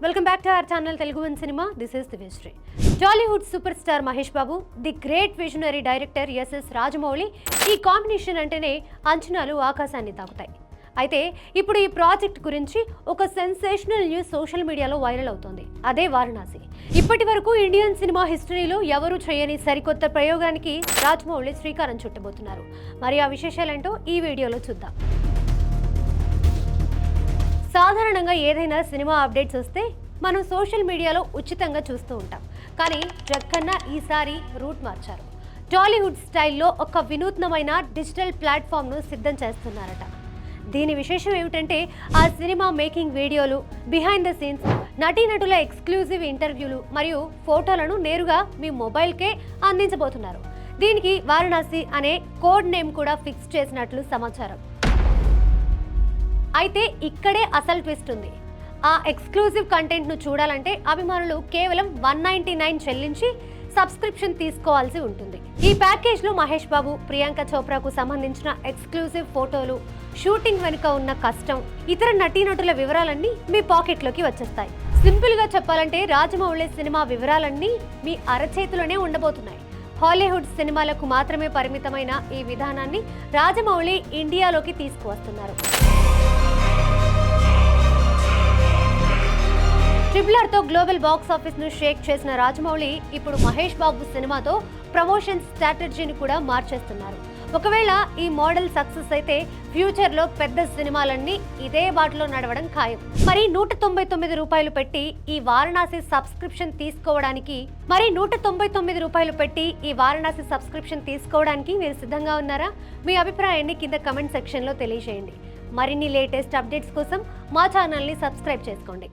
Welcome back to our channel Telugu one cinema. This is Divyashri. Tollywood super star Mahesh Babu, the great visionary director SS Rajamouli, ఈ combination అంటేనే అంచనాలు ఆకాశాన్ని తాకుతాయి. అయితే ఇప్పుడు ఈ ప్రాజెక్ట్ గురించి ఒక సెన్సేషనల్ న్యూస్ సోషల్ మీడియాలో వైరల్ అవుతోంది. అదే వారణాసి. ఇప్పటి వరకు ఇండియన్ సినిమా హిస్టరీలో ఎవరూ చేయని సరికొత్త ప్రయోగానికి రాజమౌళి శ్రీకారం చుట్టబోతున్నారు. మరి ఆ విశేషాలేంటో ఈ వీడియోలో చూద్దాం. సాధారణంగా ఏదైనా సినిమా అప్డేట్స్ వస్తే మనం సోషల్ మీడియాలో ఉచితంగా చూస్తూ ఉంటాం. కానీ జక్కన్న ఈసారి రూట్ మార్చారు. టాలీవుడ్ స్టైల్లో ఒక వినూత్నమైన డిజిటల్ ప్లాట్ఫామ్ను సిద్ధం చేస్తున్నారట. దీని విశేషం ఏమిటంటే ఆ సినిమా మేకింగ్ వీడియోలు, బిహైండ్ ద సీన్స్, నటీనటుల ఎక్స్క్లూజివ్ ఇంటర్వ్యూలు మరియు ఫోటోలను నేరుగా మీ మొబైల్కే అందించబోతున్నారు. దీనికి వారణాసి అనే కోడ్ నేమ్ కూడా ఫిక్స్ చేసినట్లు సమాచారం. అయితే ఇక్కడే అసలు ట్విస్ట్ ఉంది. ఆ ఎక్స్క్లూజివ్ కంటెంట్ను చూడాలంటే అభిమానులు కేవలం 199 చెల్లించి సబ్స్క్రిప్షన్ తీసుకోవాల్సి ఉంటుంది. ఈ ప్యాకేజ్లో మహేష్ బాబు, ప్రియాంక చోప్రాకు సంబంధించిన ఎక్స్క్లూజివ్ ఫోటోలు, షూటింగ్ వెనుక ఉన్న కష్టం, ఇతర నటీనటుల వివరాలన్నీ మీ పాకెట్లోకి వచ్చేస్తాయి. సింపుల్గా చెప్పాలంటే రాజమౌళి సినిమా వివరాలన్నీ మీ అరచేతిలోనే ఉండబోతున్నాయి. హాలీవుడ్ సినిమాలకు మాత్రమే పరిమితమైన ఈ విధానాన్ని రాజమౌళి ఇండియాలోకి తీసుకువస్తున్నారు. ట్రిపులర్తో గ్లోబల్ బాక్స్ ఆఫీస్ను షేక్ చేసిన రాజమౌళి ఇప్పుడు మహేష్ బాబు సినిమాతో ప్రమోషన్ స్ట్రాటజీని కూడా మార్చేస్తున్నారు. ఒకవేళ ఈ మోడల్ సక్సెస్ అయితే ఫ్యూచర్లో పెద్ద సినిమాలన్నీ ఇదే బాటలో నడవడం ఖాయం. మరి 199 రూపాయలు పెట్టి ఈ వారణాసి సబ్స్క్రిప్షన్ తీసుకోవడానికి మీరు సిద్ధంగా ఉన్నారా? మీ అభిప్రాయాన్ని కింద కమెంట్ సెక్షన్లో తెలియజేయండి. మరిన్ని లేటెస్ట్ అప్డేట్స్ కోసం మా ఛానల్ని సబ్స్క్రైబ్ చేసుకోండి.